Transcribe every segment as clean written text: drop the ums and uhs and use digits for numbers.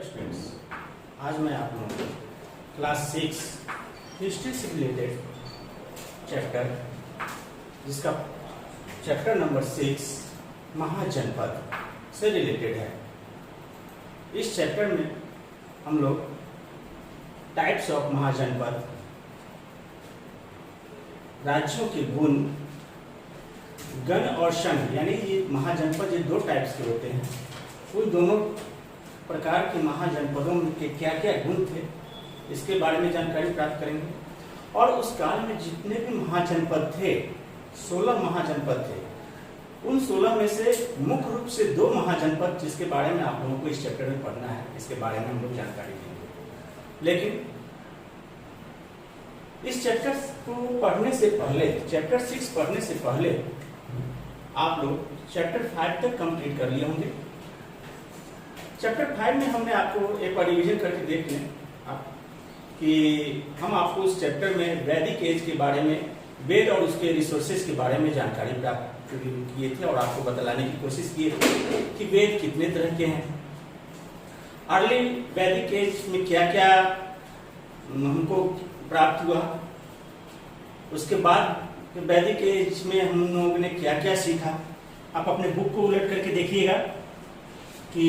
Hello students, आज मैं आप लोगों को क्लास 6 हिस्ट्री से रिलेटेड चैप्टर, जिसका चैप्टर नंबर 6 महाजनपद से रिलेटेड है। इस चैप्टर में हम लोग टाइप्स ऑफ महाजनपद, राज्यों के गुण, गण और संघ, यानी ये महाजनपद ये दो टाइप्स के होते हैं। उन दोनों प्रकार के महाजनपदों के क्या क्या गुण थे, इसके बारे में जानकारी प्राप्त करेंगे। और उस काल में जितने भी महाजनपद थे, 16 महाजनपद थे, उन 16 में से मुख्य रूप से 2 महाजनपद जिसके बारे में आप लोगों को इस चैप्टर में पढ़ना है, इसके बारे में हम लोग जानकारी देंगे। लेकिन इस चैप्टर को पढ़ने से पहले, चैप्टर 6 पढ़ने से पहले आप लोग चैप्टर 5 तक कंप्लीट कर लिए होंगे। चैप्टर 5 में हमने आपको एक बार रिवीजन करके देख लें कि हम आपको उस चैप्टर में वैदिक एज के बारे में, वेद और उसके रिसोर्सेज के बारे में जानकारी प्राप्त किए थे और आपको बतलाने की कोशिश किए थे कि वेद कितने तरह के हैं, अर्ली वैदिक एज में क्या क्या हमको प्राप्त हुआ, उसके बाद वैदिक एज में हम लोगों ने क्या क्या सीखा। आप अपने बुक को उलट करके देखिएगा कि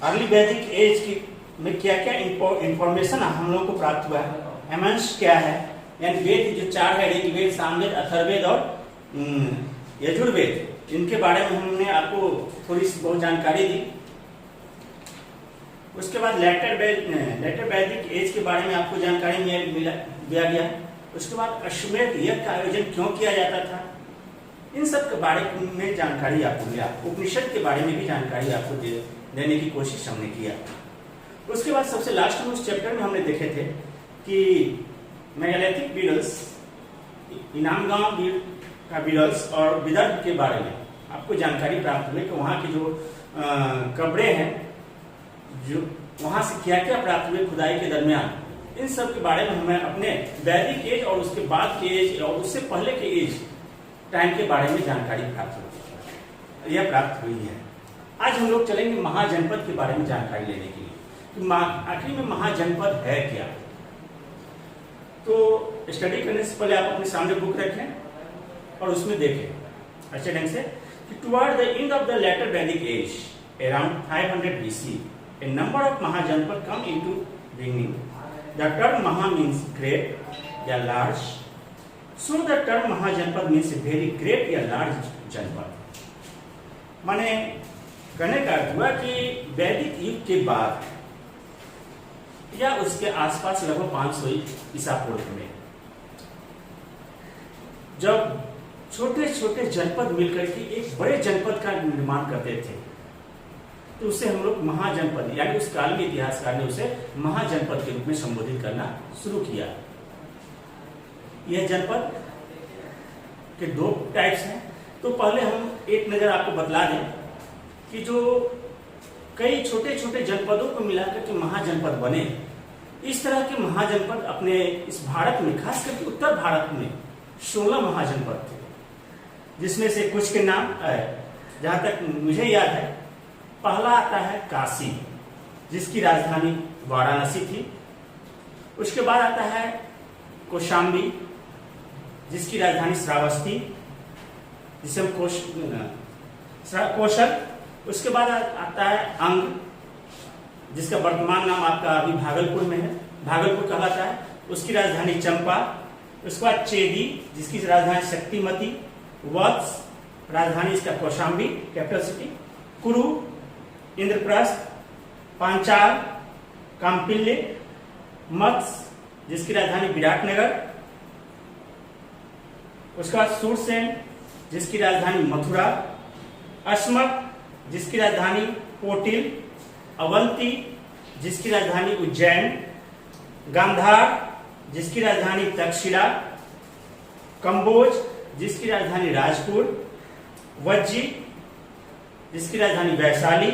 अर्ली वैदिक एज की में क्या क्या इंफॉर्मेशन हम लोगों को प्राप्त हुआ है। एमंस क्या है, यानी वेद जो 4 है, ऋग्वेद, सामवेद, अथर्ववेद और यजुर्वेद, इनके बारे में हमने आपको थोड़ी सी बहुत जानकारी दी। उसके बाद लेटर वैदिक एज के बारे में आपको जानकारी दिया गया। उसके बाद अश्वमेध यज्ञ का आयोजन क्यों किया जाता था, इन सब के बारे में जानकारी आपको मिला। उपनिषद के बारे में भी जानकारी आपको देने की कोशिश हमने किया। उसके बाद सबसे लास्ट में उस चैप्टर में हमने देखे थे कि मेगालिथिक बीडल्स, इनामगांव का बीडल्स और विदर्भ के बारे में आपको जानकारी प्राप्त हुई कि वहाँ के जो कब्रें हैं, जो वहाँ से क्या क्या प्राप्त हुए खुदाई के दरमियान, इन सब के बारे में हमें अपने वैदिक एज और उसके बाद के एज और उससे पहले के एज टाइम के बारे में जानकारी प्राप्त हुई है। आज हम लोग चलेंगे महाजनपद के बारे में जानकारी लेने के लिए कि आखिर में महाजनपद है क्या। तो स्टडी करने से पहले आप अपने सामने बुक रखें और उसमें देखें अच्छे ढंग से कि toward the end of the later Vedic age around 500 BC a number of mahajanapada come into being. The term Maha means great या large. So the term महाजनपद means very great या large जनपद। माने कहने का अर्थ हुआ कि वैदिक युग के बाद या उसके आसपास लगभग 500 ईसा पूर्व में जब छोटे छोटे जनपद मिलकर के एक बड़े जनपद का निर्माण करते थे, तो उसे हम लोग महाजनपद, यानी उस काल में इतिहासकार ने उसे महाजनपद के रूप में संबोधित करना शुरू किया। यह जनपद के 2 टाइप्स हैं। तो पहले हम एक नजर आपको बतला दें कि जो कई छोटे छोटे जनपदों को मिलाकर के महाजनपद बने, इस तरह के महाजनपद अपने इस भारत में, खास करके उत्तर भारत में 16 महाजनपद थे, जिसमें से कुछ के नाम जहां तक मुझे याद है, पहला आता है काशी, जिसकी राजधानी वाराणसी थी। उसके बाद आता है कौशाम्बी, जिसकी राजधानी श्रावस्ती, जिसे हम कौशल। उसके बाद आता है अंग, जिसका वर्तमान नाम आपका अभी भागलपुर में है, भागलपुर कहलाता है, उसकी राजधानी चंपा। उसके बाद चेदी, जिसकी राजधानी शक्तिमती। वत्स, राजधानी इसका कौशाम्बी, कैपिटल सिटी। कुरु, इंद्रप्रस्थ, पांचाल, काम्पिल्य, मत्स्य, जिसकी राजधानी विराटनगर। उसके बाद सूरसेन, जिसकी राजधानी मथुरा। अस्मक, जिसकी राजधानी कोटिल। अवंती, जिसकी राजधानी उज्जैन। गांधार, जिसकी राजधानी तक्षशिला। कंबोज, जिसकी राजधानी राजपुर। वज्जी, जिसकी राजधानी वैशाली।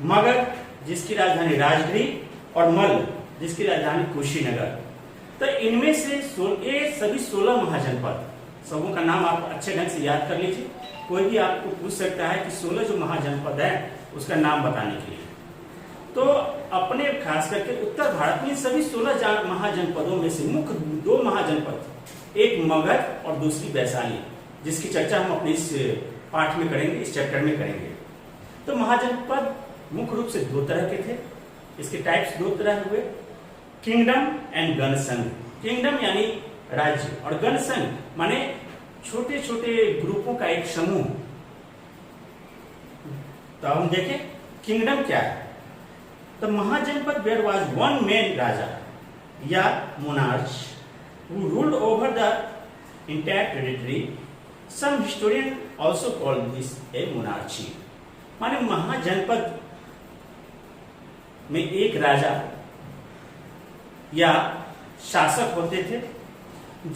मगध, जिसकी राजधानी राजगृह। और मल्ल, जिसकी राजधानी कुशीनगर। तो इनमें से ये सभी 16 महाजनपद, सबों का नाम आप अच्छे ढंग से याद कर लीजिए। कोई भी आपको पूछ सकता है कि 16 जो महाजनपद है उसका नाम बताने के लिए। अपने खास करके उत्तर भारत में सभी 16 महाजनपदों में से मुख्य 2 महाजनपद, एक मगध और दूसरी वैशाली, जिसकी चर्चा हम अपने इस पाठ में करेंगे, इस चैप्टर में करेंगे। तो महाजनपद मुख्य रूप से 2 तरह के थे। इसके टाइप्स 2 तरह हुए, किंगडम एंड गणसंघ। किंगडम यानी राज्य और गणसंघ माने छोटे छोटे ग्रुपों का एक समूह। तो हम देखें किंगडम क्या है। तो महाजनपद वेयर वाज वन मैन राजा या monarch who ruled over the entire territory. Some historian also call this a monarchy. माने महाजनपद में एक राजा या शासक होते थे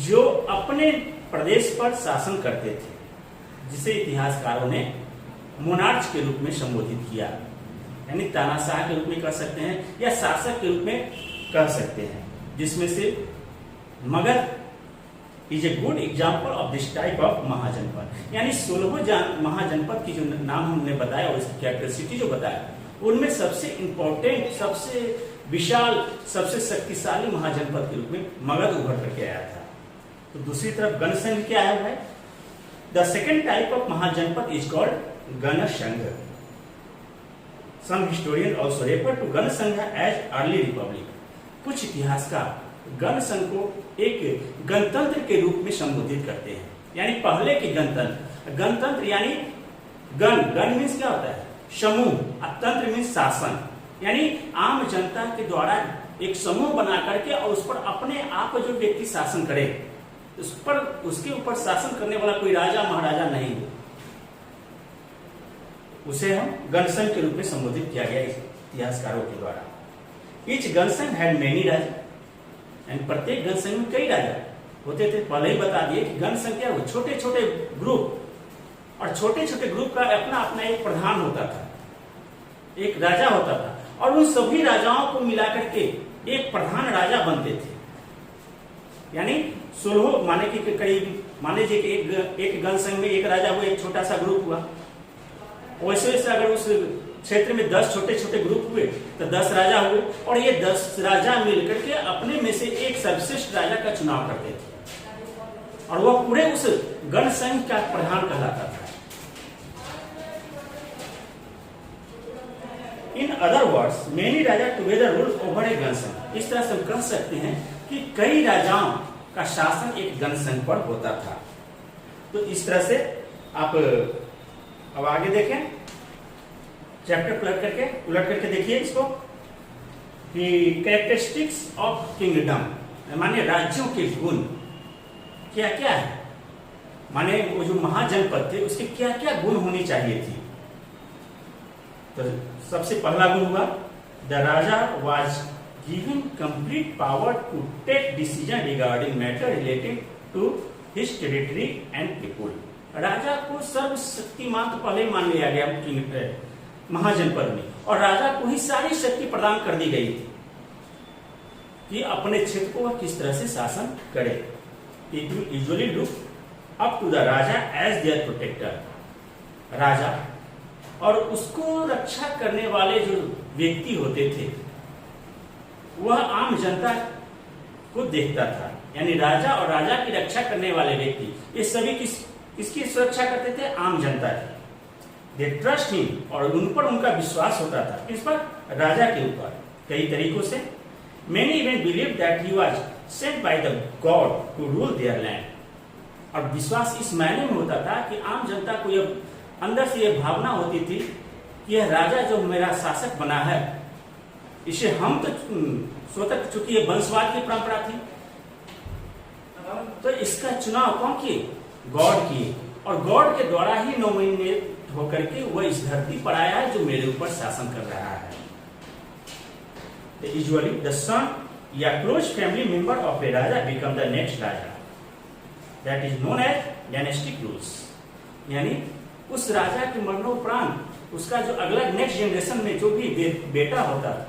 जो अपने प्रदेश पर शासन करते थे, जिसे इतिहासकारों ने मोनार्च के रूप में संबोधित किया, यानी तानाशाह के रूप में कह सकते हैं या शासक के रूप में कह सकते हैं, जिसमें से Magadh is a good example of this type of mahajanapada. यानी 16 महाजनपद की जो नाम हमने बताया और इसकी कैपेसिटी जो बताया, उनमें सबसे इंपॉर्टेंट, सबसे विशाल, सबसे शक्तिशाली महाजनपद के रूप में मगध उभर करके आया था। तो दूसरी तरफ गणसंघ क्या है? The second type of mahajanapada is called ganasangha. Some historian also refer to ganasangha as early republic. कुछ इतिहासकार गणसंघ को एक गणतंत्र के रूप में संबोधित करते हैं, यानी पहले के गणतंत्र। गणतंत्र यानी गण मीन्स क्या होता है? समूह, और तंत्र मीन्स शासन, यानी आम जनता के द्वारा एक समूह बना करके और उस पर अपने आप जो व्यक्ति शासन करे, उस पर उसके ऊपर शासन करने वाला कोई राजा महाराजा नहीं हो, उसे हम गणसंघ के रूप में संबोधित किया गया इतिहासकारों के द्वारा। Each ganasangha had many raja, and प्रत्येक गणसंघ में कई राजा होते थे। पहले ही बता दिए कि गणसंघ क्या हो, छोटे छोटे ग्रुप, और छोटे छोटे ग्रुप का अपना अपना एक प्रधान होता था, एक राजा होता था, और उन सभी राजाओं को मिलाकर के एक प्रधान राजा बनते थे। यानी 16 माने कि करीब मान लीजिए कि एक गणसंघ में एक राजा हुआ, एक छोटा सा ग्रुप हुआ। वैसे वैसे अगर उस क्षेत्र में 10 छोटे छोटे ग्रुप हुए तो 10 राजा हुए, और ये 10 राजा मिलकर के अपने में से एक सर्वश्रेष्ठ राजा का चुनाव करते थे, और वह पूरे उस गणसंघ का प्रधान कहलाता था। In other words many raja together rule over a ganasangha. इस तरह से हम कह सकते हैं कि कई राजाओं का शासन एक गणसंघ पर होता था। तो इस तरह से आप अब आगे देखें, चैप्टर उलट करके देखिए इसको कि कैरेक्टरिस्टिक्स ऑफ किंगडम, माने राज्यों के गुण क्या क्या है, माने वो जो महाजनपद थे उसके क्या क्या गुण होनी चाहिए थी। तो सबसे पहला गुण हुआ, the raja was given complete power to take decision regarding matter related to his territory and people. Raja को सर्वशक्तिमान तो पहले मान लिया गया महाजनपद में, और राजा को ही सारी शक्ति प्रदान कर दी गई थी कि अपने क्षेत्र को वह किस तरह से शासन करे। It usually look up to the Raja as their protector। राजा और उसको रक्षा करने वाले जो व्यक्ति होते थे वह आम जनता को देखता था, यानी राजा और राजा की रक्षा करने वाले व्यक्ति ये सभी किसकी सुरक्षा करते थे? आम जनता की। दे ट्रस्ट हिम, और उन पर उनका विश्वास होता था। किस पर? राजा के ऊपर, कई तरीकों से। Many even believe that he was sent by the god to rule their land. और विश्वास इस मायने में होता था कि आम जनता को यह अंदर से यह भावना होती थी कि यह राजा जो मेरा शासक बना है, इसे हम तो स्वतः, चूंकि यह वंशवाद की परंपरा थी, तो इसका चुनाव कौन किए? गॉड किए, और गॉड के द्वारा ही नॉमिनेट होकर के वह इस धरती पर आया है जो मेरे ऊपर शासन कर रहा है। यूजुअली द सन या close family member of a raja become the next raja, that is known as dynastic rules. यानी उस राजा के मरणोपरांत उसका जो अगला नेक्स्ट जनरेशन में जो भी बेटा होता था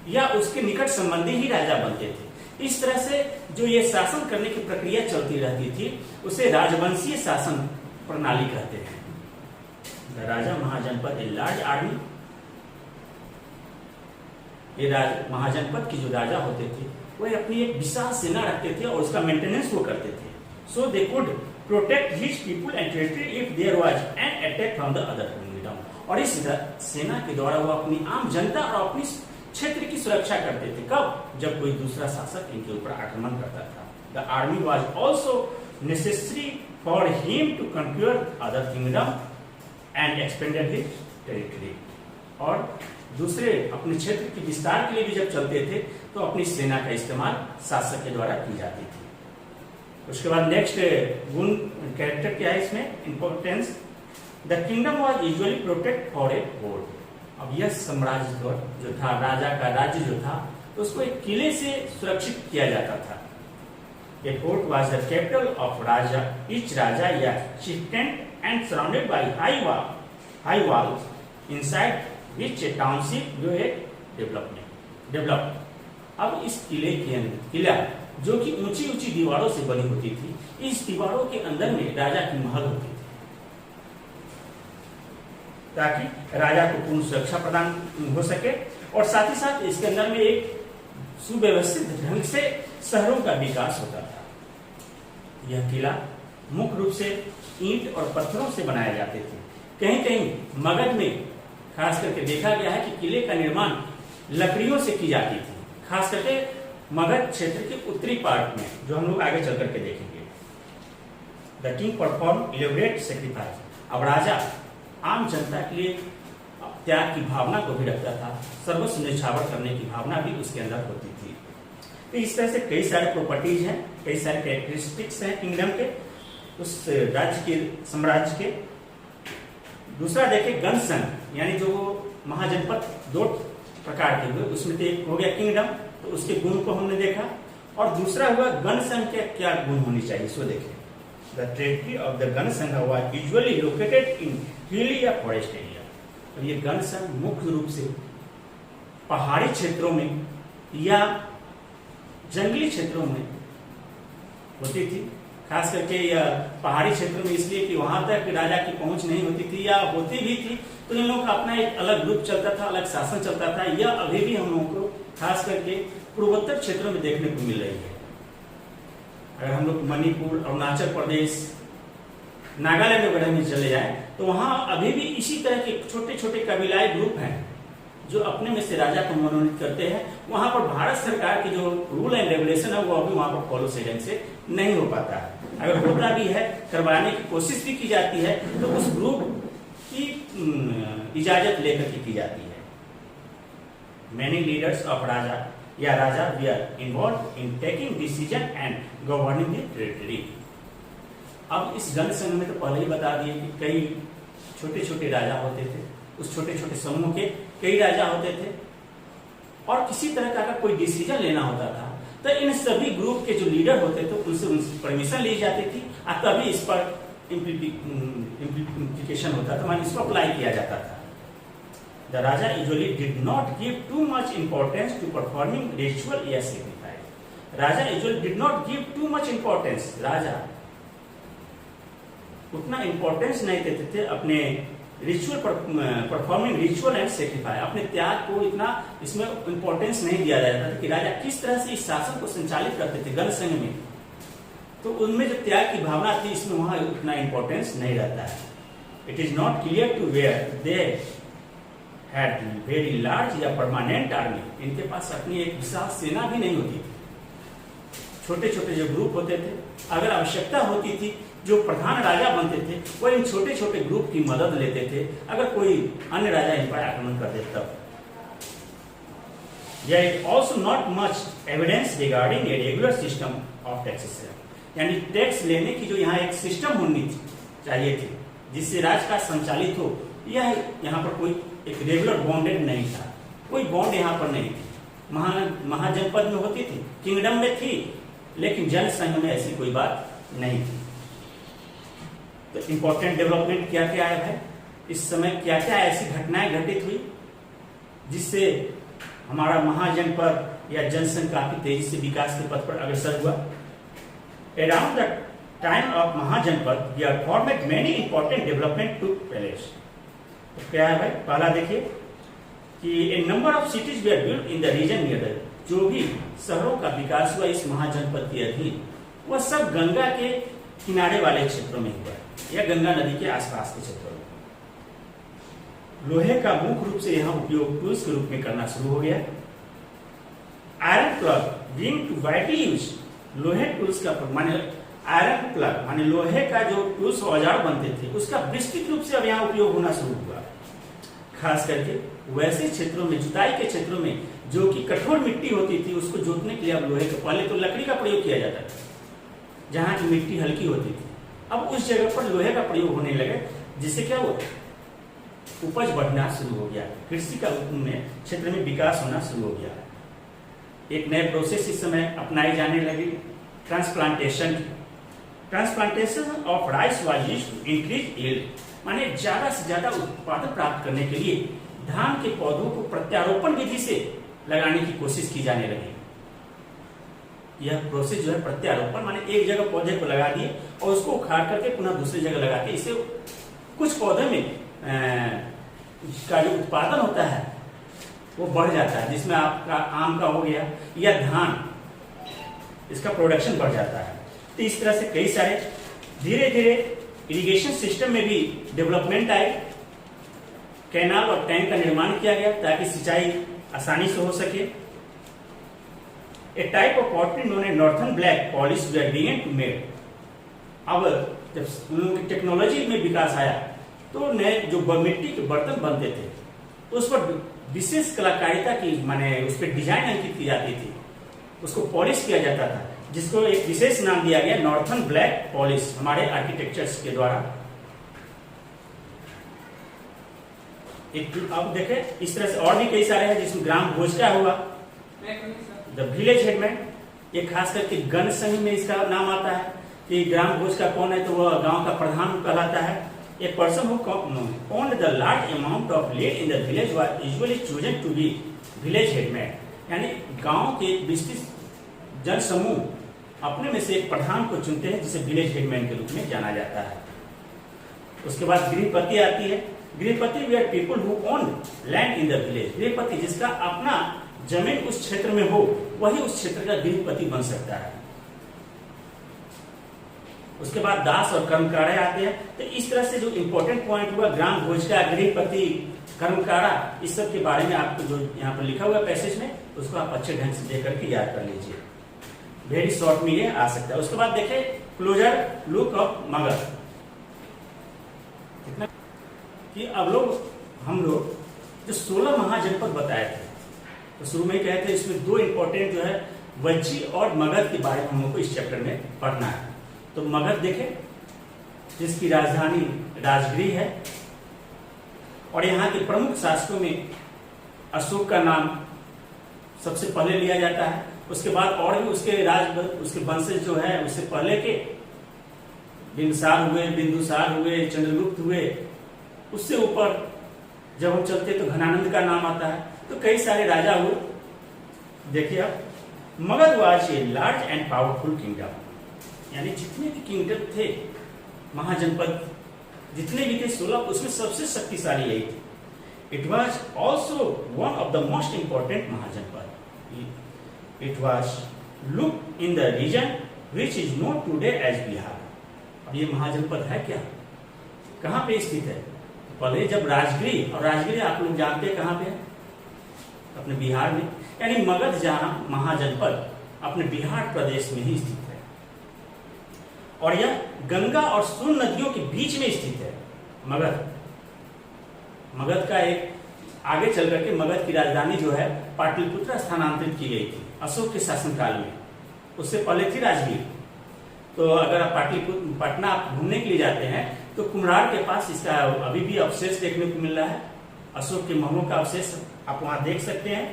या उसके निकट संबंधी ही राजा बनते थे। इस तरह से जो ये शासन करने की प्रक्रिया चलती रहती थी उसे राजवंशीय शासन प्रणाली कहते हैं। The raja mahajanapada a large army ये महाजनपद के जो राजा होते थे वह अपनी एक विशाल सेना रखते थे और उसका मेंटेनेंस वो करते थे। So they could protect his people and territory if there was an attack from the other kingdom. और इस सेना के द्वारा वो अपनी आम जनता और अपनी क्षेत्र की सुरक्षा करते थे। कब? जब कोई दूसरा शासक इनके ऊपर आक्रमण करता था। The army was also necessary for him to conquer other kingdom and expanded his territory. और दूसरे अपने क्षेत्र के विस्तार के लिए भी जब चलते थे तो अपनी सेना का इस्तेमाल शासक के द्वारा की जाती थी। उसके बाद नेक्स्ट गुण कैरेक्टर क्या है इसमें, importance. The kingdom was usually protect for a fort. अब यह साम्राज्य जो था, राजा का राज्य जो था, उसको एक किले से सुरक्षित किया जाता था। A fort was the capital of raja, each raja या chieftain and surrounded by high walls inside which a township जो है डेवलप। अब इस किला जो कि ऊंची ऊंची दीवारों से बनी होती थी, इस दीवारों के अंदर में राजा की महल होती थी ताकि राजा को पूर्ण सुरक्षा प्रदान हो सके। और साथ ही साथ इसके अंदर में एक सुव्यवस्थित ढंग से शहरों का विकास होता था। यह किला मुख्य रूप से ईंट और पत्थरों से बनाए जाते थे। कहीं कहीं मगध में खास करके देखा गया है कि किले का निर्माण लकड़ियों से की जाती थी, खास करके मगध क्षेत्र के उत्तरी पार्ट में, जो हम लोग आगे चल करके देखेंगे। The king perform elaborate sacrifice. अब राजा आम जनता के लिए त्याग की भावना को भी रखता था, सर्वस्व न्यौछावर करने की भावना भी उसके अंदर होती थी। तो इस तरह से कई सारे प्रॉपर्टीज हैं, कई सारे कैरेक्टरिस्टिक्स हैं किंगडम के, उस राज्य के, साम्राज्य के। दूसरा देखें गण संघ, यानी जो महाजनपद दो प्रकार के हुए, उसमें तो एक हो गया किंगडम, तो उसके गुण को हमने देखा। और दूसरा हुआ गण संघ के क्या गुण होनी चाहिए, सो देखें। द टेरिटरी ऑफ द गण संघ वाज यूजुअली लोकेटेड इन हिली या फॉरेस्ट एरिया। और ये गण संघ मुख्य रूप से पहाड़ी क्षेत्रों में या जंगली क्षेत्रों में होती थी। खास करके यह पहाड़ी क्षेत्रों में इसलिए कि वहां तक राजा की पहुंच नहीं होती थी, या होती भी थी तो इन लोगों का अपना एक अलग ग्रुप चलता था, अलग शासन चलता था। यह अभी भी हम लोगों को खास करके पूर्वोत्तर क्षेत्रों में देखने को मिल रही है। अगर हम लोग मणिपुर, अरुणाचल प्रदेश, नागालैंड वगैरह में चले जाएं तो वहां अभी भी इसी तरह के छोटे छोटे कबीलाई ग्रुप हैं जो अपने में से राजा को मनोनीत करते हैं। वहां पर भारत सरकार की जो रूल एंड रेगुलेशन है वो अभी वहां पर फॉलो सही ढंग से नहीं हो पाता है। अगर होता भी है, करवाने की कोशिश भी की जाती है, तो उस ग्रुप की इजाजत लेकर के की जाती है। Many leaders of Raja were involved in taking decision and governing the territory। अब इस गण संघ में तो पहले ही बता दिए कि कई छोटे छोटे राजा होते थे, उस छोटे छोटे समूह के कई राजा होते थे, और किसी तरह का अगर कोई डिसीजन लेना होता था तो इन सभी ग्रुप के जो लीडर होते थे उनसे परमिशन ली जाती थी, और तभी इस पर इम्प्लीकेशन होता था, इसको अप्लाई किया जाता था। The Raja usually did not give too much importance to performing ritual या sacrifice। Raja usually did not give too much importance। राजा उतना इंपॉर्टेंस नहीं देते थे अपने ritual performing ritual and sacrifice. अपने त्याग को इतना इसमें इंपॉर्टेंस नहीं दिया जाता था कि राजा किस तरह से इस शासन को संचालित करते थे गण संघ में, तो उनमें जो त्याग की भावना थी इसमें वहां उतना इंपॉर्टेंस नहीं रहता है। It is not clear to where they had very large या परमानेंट आर्मी। इनके पास अपनी एक विशाल सेना भी नहीं होती थी। छोटे छोटे जो ग्रुप होते थे, अगर आवश्यकता होती थी जो प्रधान राजा बनते थे वो इन छोटे छोटे ग्रुप की मदद लेते थे अगर कोई अन्य राजा इन पर आक्रमण कर देता। There is also not much evidence regarding a regular system of taxation। यानी टैक्स लेने की जो यहाँ एक सिस्टम होनी चाहिए थी जिससे राज का संचालित हो, यह यहाँ पर कोई एक रेगुलर बॉन्डेड नहीं था, कोई बॉन्ड यहाँ पर नहीं थी। महाजनपद में होती थी, किंगडम में थी, लेकिन जन संघ में ऐसी कोई बात नहीं थी। तो इंपॉर्टेंट डेवलपमेंट क्या क्या है इस समय, क्या क्या ऐसी घटनाएं घटित हुई जिससे हमारा महाजनपद या जनसंघ काफी तेजी से विकास के पथ पर अग्रसर हुआ। Around the time of mahajanapada were format many important development to place. तो क्या है भाई, पहला देखिए कि a number of cities were built in the region near the, जो भी शहरों का विकास हुआ इस महाजनपद के अधीन वह सब गंगा के किनारे वाले क्षेत्रों में हुआ या गंगा नदी के आसपास के क्षेत्रों में। लोहे का मुख्य रूप से यहाँ उपयोग टूल्स के रूप में करना शुरू हो गया। Iron plough being to widely use, लोहे टूल्स का माने आयरन प्लग माने लोहे का जो टूल्स औजार बनते थे उसका विस्तृत रूप से अब यहाँ उपयोग होना शुरू हुआ, खास करके वैसे क्षेत्रों में, जुताई के क्षेत्रों में जो कि कठोर मिट्टी होती थी उसको जोतने के लिए अब लोहे का, पहले तो लकड़ी का प्रयोग किया जाता था जहाँ की मिट्टी हल्की होती थी, अब उस जगह पर लोहे का प्रयोग होने लगे, जिससे क्या हुआ, उपज बढ़ना शुरू हो गया, कृषि का क्षेत्र में विकास होना शुरू हो गया। एक नए प्रोसेस इस समय अपनाई जाने लगी, transplantation. Transplantation of rice was used to increase yield, माने ज्यादा से ज्यादा उत्पादन प्राप्त करने के लिए धान के पौधों को प्रत्यारोपण विधि से लगाने की कोशिश की जाने लगी। यह प्रोसेस जो है प्रत्यारोपण माने एक जगह पौधे को लगा दिए और उसको उखाड़ करके पुनः दूसरी जगह लगा के, इससे कुछ पौधे में का जो उत्पादन होता है वो बढ़ जाता है, जिसमें आपका आम का हो गया या धान, इसका प्रोडक्शन बढ़ जाता है। तो इस तरह से कई सारे धीरे धीरे इरिगेशन सिस्टम में भी डेवलपमेंट आए, कैनाल और टैंक का निर्माण किया गया ताकि सिंचाई आसानी से हो सके। A type of pottery known as northern black polish they began to made. अब जब टेक्नोलॉजी में विकास आया तो नए जो मिट्टी के बर्तन बनते थे उस पर विशेष कलाकारिता की माने उस पर डिजाइन अंकित की जाती थी, उसको पॉलिश किया जाता था, जिसको एक विशेष नाम दिया गया नॉर्थर्न ब्लैक पॉलिश हमारे आर्किटेक्चर्स के द्वारा। अब देखें इस तरह से और भी कई सारे हैं, जिसमें ग्राम भोज का हुआ, द विलेज हेडमैन, ये खास करके गण संघ में इसका नाम आता है कि ग्राम भोज का कौन है, तो वह गांव का प्रधान कहलाता है। A person who owned the large amount of land in the village was usually chosen to be village headman, यानी गांव के विस्तृत जन समूह अपने में से एक प्रधान को चुनते हैं जिसे विलेज हेडमैन के रूप में जाना जाता है। उसके बाद गृहपति आती है। Grihapati were people who own land in the village. Grihapati जिसका अपना जमीन उस क्षेत्र में हो वही उस क्षेत्र का गृहपति बन सकता है। उसके बाद दास और कर्मकारा आते हैं। तो इस तरह से जो इंपॉर्टेंट पॉइंट हुआ ग्राम भोज का, गृहपति, कर्मकारा, इस सब के बारे में आपको जो यहाँ पर लिखा हुआ पैसेज में उसको आप अच्छे ढंग से देख करके याद कर लीजिए, वेरी शॉर्ट में ये आ सकता है। उसके बाद देखें क्लोजर लुक ऑफ मगध, कि अब हम लोग जो 16 महाजनपद बताए थे तो शुरू में कहते हैं इसमें दो इंपॉर्टेंट जो है वज्जी और मगध के बारे में हम लोग को इस चैप्टर में पढ़ना है। तो मगध देखें जिसकी राजधानी राजगृह है और यहाँ के प्रमुख शासकों में अशोक का नाम सबसे पहले लिया जाता है। उसके बाद और भी उसके वंशज जो है उससे पहले के बिंदुसार हुए, चंद्रगुप्त हुए, उससे ऊपर जब हम चलते तो घनानंद का नाम आता है। तो कई सारे राजा हुए। देखिए आप, Magadh was a large and powerful kingdom, यानी जितने भी किंगडम थे, महाजनपद जितने भी थे 16, उसमें सबसे शक्तिशाली यही थे। It was also one of the most important mahajanapada. It was look in the region which is known today as Bihar. अब ये महाजनपद है क्या, कहाँ पे स्थित है? पहले जब राजगृह, और राजगृह आप लोग जानते हैं कहाँ पे है, अपने बिहार में, यानी मगध जहां महाजनपद अपने बिहार प्रदेश में ही स्थित है और यह गंगा और सोन नदियों के बीच में स्थित है। मगध का एक आगे चल करके मगध की राजधानी जो है पाटलिपुत्र स्थानांतरित की गई थी अशोक के शासनकाल में, उससे पहले थी राजगीर। तो अगर आप पटना घूमने के लिए जाते हैं तो कुम्हरार के पास इसका अभी भी अवशेष देखने को मिल रहा है, अशोक के महलों का अवशेष आप वहां देख सकते हैं।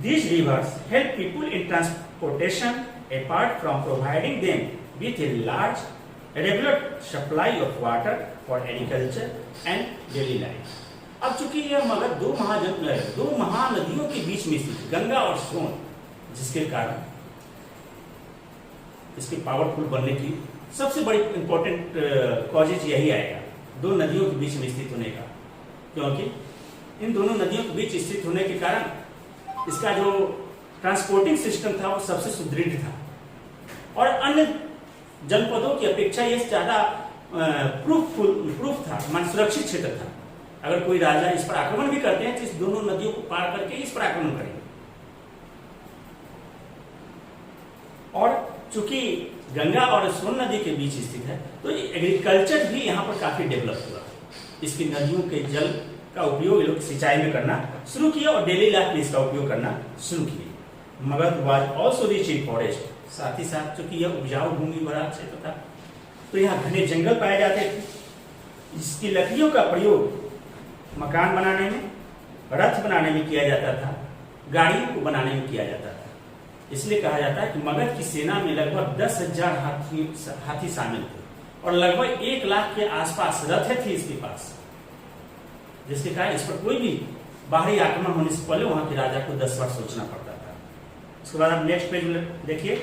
These rivers help people in transportation apart from providing them with a large regular supply of water for agriculture and daily life. अब चूंकि यह मगध दो महानदियों के बीच में स्थित गंगा और सोन, जिसके कारण इसके पावरफुल बनने की सबसे बड़ी इंपॉर्टेंट कॉजेज यही आएगा, दो नदियों के बीच में स्थित होने का, क्योंकि इन दोनों नदियों के बीच स्थित होने के कारण इसका जो ट्रांसपोर्टिंग सिस्टम था वो सबसे सुदृढ़ था और अन्य जनपदों की अपेक्षा ये ज्यादा प्रूफ था, मान सुरक्षित क्षेत्र था। अगर कोई राजा इस पर आक्रमण भी करते हैं तो इस दोनों नदियों को पार करके इस पर आक्रमण करेंगे। और चूंकि गंगा और सोन नदी के बीच स्थित है तो एग्रीकल्चर भी यहाँ पर काफी डेवलप हुआ। इसकी नदियों के जल का उपयोग ये लोग सिंचाई में करना शुरू किया और डेली लाइफ में इसका उपयोग करना शुरू किए। Magadh was also rich in forest, साथ ही साथ चूंकि यह उपजाऊ भूमि भरा क्षेत्र था तो यहाँ घने जंगल पाए जाते थे। इसकी लकड़ियों का प्रयोग मकान बनाने में, रथ बनाने में किया जाता था, गाड़ियों को बनाने में किया जाता था। इसलिए कहा जाता है कि मगध की सेना में लगभग 10,000 हाथी शामिल थे और लगभग 1 लाख के आसपास रथ थी इसके पास, जिसके कारण इस पर कोई भी बाहरी आक्रमण होने से पहले वहां के राजा को 10 बार सोचना पड़ता था। उसके बाद आप नेक्स्ट पेज में देखिए।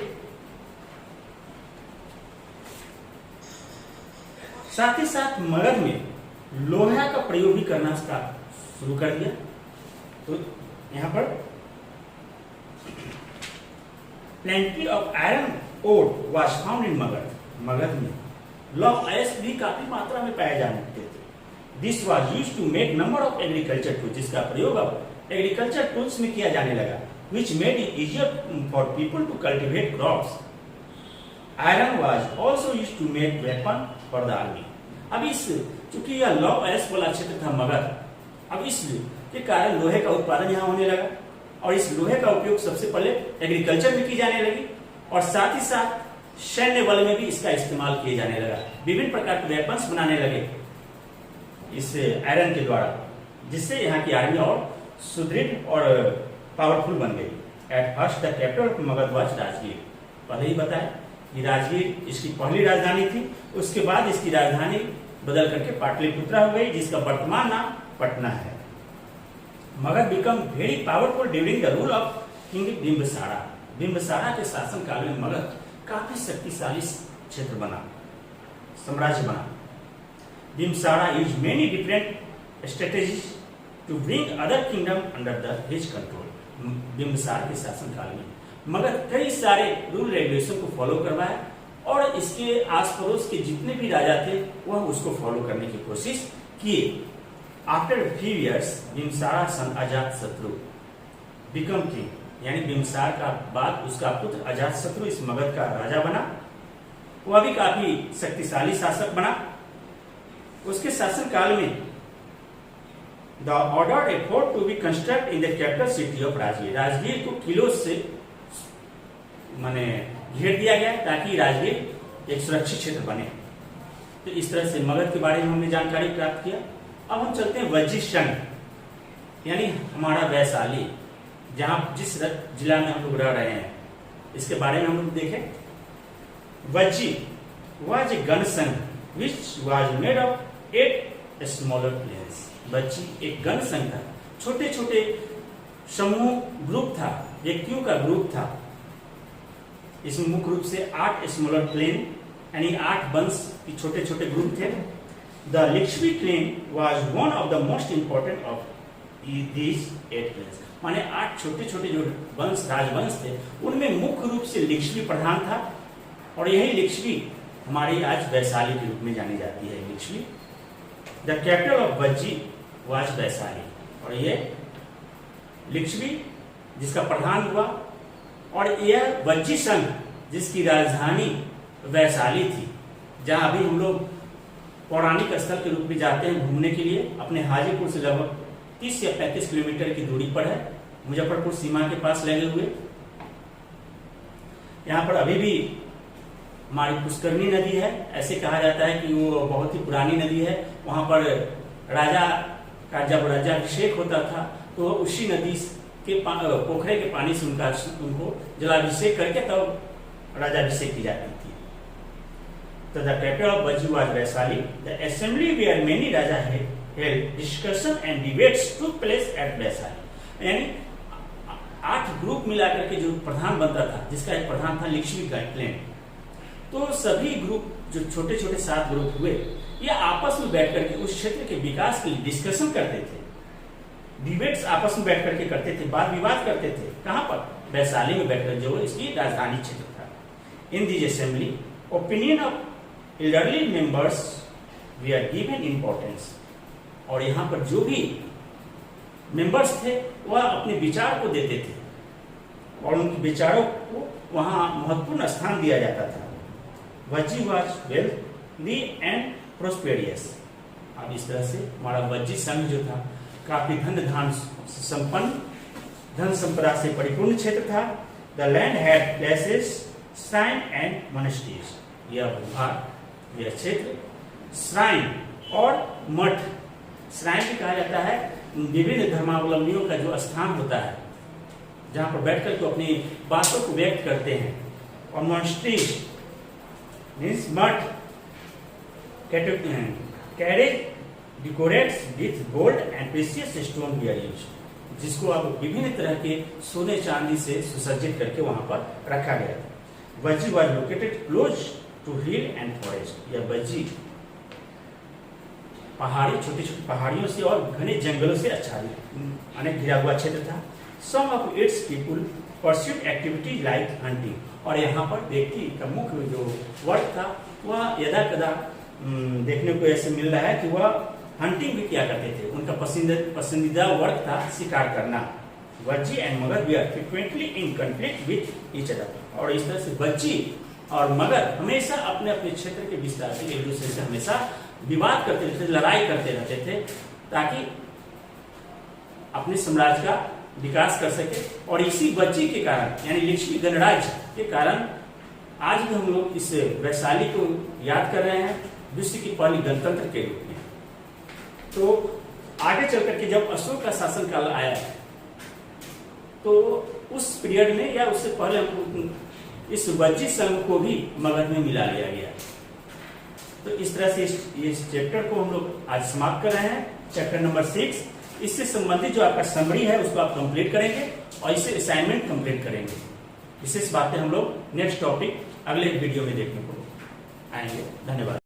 साथ ही साथ मगध में लोहा का प्रयोग भी करना शुरू कर दिया। तो यहां पर plenty of iron ore was found in Magadh में लॉ ऑफ अयस्क भी काफी मात्रा में पाए जाते थे। This was used to make number of agriculture tools, जिसका प्रयोग अब एग्रीकल्चर टूल्स में किया जाने लगा, which made it easier for people to cultivate crops. Iron was also used to make weapon for the army. अब इस चूंकि यह लॉ अयस्क वाला क्षेत्र था मगध, अब इसके कारण लोहे का उत्पादन यहाँ होने लगा और इस लोहे का उपयोग सबसे पहले एग्रीकल्चर में की जाने लगी और साथ ही साथ सैन्य बल में भी इसका इस्तेमाल किया जाने लगा। विभिन्न प्रकार के वेपन्स बनाने लगे इस आयरन के द्वारा, जिससे यहाँ की आर्मी और सुदृढ़ और पावरफुल बन गई। At first the capital of Magadh was Rajgir, पहले ही बताया कि राजगीर इसकी पहली राजधानी थी। उसके बाद इसकी राजधानी बदल करके पाटलिपुत्रा हो गई, जिसका वर्तमान नाम पटना है। Magadh become very powerful during the rule of king Bimbisara. Bimbisara के शासन काल में मगध काफी शक्तिशाली क्षेत्र बना, साम्राज्य बना। Bimbisara used many different strategies to bring other kingdom under his control. Bimbisar के शासन काल में मगध कई सारे रूल रेगुलेशन को फॉलो करवाया और इसके आस पड़ोस के जितने भी राजा थे वह उसको फॉलो करने की कोशिश किए। आफ्टर फ्यू इयर्स बिंबिसारा सन अजात शत्रु बिकम किंग, यानी बिंबिसार का बाद उसका पुत्र अजात शत्रु इस मगध का राजा बना। वह भी काफी शक्तिशाली शासक बना। उसके शासन काल में The ordered a fort to be constructed in the capital city of Rajgir. Rajgir को किलों से माने घेर दिया गया ताकि राजगीर एक सुरक्षित क्षेत्र बने। तो इस तरह से मगध के बारे में हमने जानकारी प्राप्त किया। अब हम चलते हैं वज्जी संघ, यानी हमारा वैशाली, जहां जिस जिला में हम लोग रह रहे हैं, इसके बारे में हम लोग देखें। वज्जी वाज ए गण संघ which was made of 8 smaller planes। बच्ची एक गण संघ था, छोटे छोटे समूह ग्रुप था, व्यक्तियों का ग्रुप था। इसमें मुख्य रूप से 8 स्मॉलर प्लेन यानी 8 वंश के छोटे छोटे ग्रुप थे। The Lichchhavi clan was one of the most important of these 8 clans, माने 8 छोटे छोटे जो वंश राजवंश थे उनमें मुख्य रूप से लिक्ष्मी प्रधान था और यही लिक्ष्मी हमारी आज वैशाली के रूप में जानी जाती है। Lichchhavi the capital of Vajji was Vaishali, और ये लिक्ष्मी जिसका प्रधान हुआ और यह वज्जी संघ जिसकी राजधानी वैशाली थी, जहां अभी हम लोग पौराणिक स्थल के रूप में जाते हैं घूमने के लिए। अपने हाजीपुर से लगभग 30 या 35 किलोमीटर की दूरी पर है, मुजफ्फरपुर सीमा के पास लगे हुए। यहाँ पर अभी भी हमारी पुष्करनी नदी है, ऐसे कहा जाता है कि वो बहुत ही पुरानी नदी है। वहां पर राजा का जब राज्याभिषेक होता था तो उसी नदी के पोखरे के पानी से उनको जलाभिषेक करके तब राजाभिषेक की जाती थी। तो the capital of Vajji was Vaishali. The assembly where many raja held discussion and debates took place at Vaishali, यानी 8 ग्रुप मिलाकर के जो प्रधान बनता था, जिसका एक प्रधान था लिक्ष्मी क्लेन। तो सभी ग्रुप जो छोटे छोटे 7 ग्रुप हुए, ये आपस में बैठ करके उस क्षेत्र के विकास के लिए डिस्कशन करते थे। डिबेट्स आपस में बैठ करके करते थे, वाद विवाद करते थे। कहां पर? वैशाली में बैठकर, जो इसकी राजधानी क्षेत्र था। In this assembly opinion of elderly members we are given importance. और यहाँ पर जो भी मेंबर्स थे वह अपने विचार को देते थे और उनके विचारों को वहां महत्वपूर्ण स्थान दिया जाता था। Vajji was wealthy and prosperous. अब इस तरह से हमारा वज्जी संघ जो था काफी धन संपन्न, धन संपदा से परिपूर्ण क्षेत्र था। The land had places, shrine and monasteries. यह भूभाग, यह क्षेत्र श्राइन और मठ, श्राइन भी कहा जाता है विभिन्न धर्मावलंबियों का जो स्थान होता है, जहां पर बैठकर के अपनी बातों को व्यक्त करते हैं। और मोनेस्ट्रीज मीन्स मठ, carriage decorates with gold and precious stone were used, जिसको अब विभिन्न तरह के सोने चांदी से सुसज्जित करके वहां पर रखा गया था। Vajji was located close to hill and forest. यह वज्जी पहाड़ी, छोटी छोटी पहाड़ियों से और घने जंगलों से आच्छादित अनेक घिरा हुआ क्षेत्र था। Some of its people pursued activity like hunting. और यहाँ पर व्यक्ति का मुख्य जो वर्क था वह यदा कदा देखने को ऐसे मिल रहा है कि वह हंटिंग भी किया करते थे। उनका पसंदीदा वर्क था शिकार करना। Vajji and Magadh we are frequently in conflict with each other. और इस तरह से वज्जी और मगध हमेशा अपने अपने क्षेत्र के विस्तार से एक दूसरे से हमेशा विवाद करते रहते, लड़ाई करते रहते थे, ताकि अपने साम्राज्य का विकास कर सके। और इसी वज्जी के कारण, यानी लिच्छवी गणराज्य के कारण आज भी हम लोग इस वैशाली को याद कर रहे हैं विश्व की पहली गणतंत्र के रूप में। तो आगे चल करके जब अशोक का शासनकाल आया तो उस पीरियड में या उससे पहले इस वज्जी संघ को भी मगध में मिला लिया गया। तो इस तरह से इस चैप्टर को हम लोग आज समाप्त कर रहे हैं, चैप्टर नंबर 6। इससे संबंधित जो आपका समरी है उसको आप कंप्लीट करेंगे और इसे असाइनमेंट कंप्लीट करेंगे। विशेष बातें हम लोग नेक्स्ट टॉपिक अगले वीडियो में देखने को आएंगे। धन्यवाद।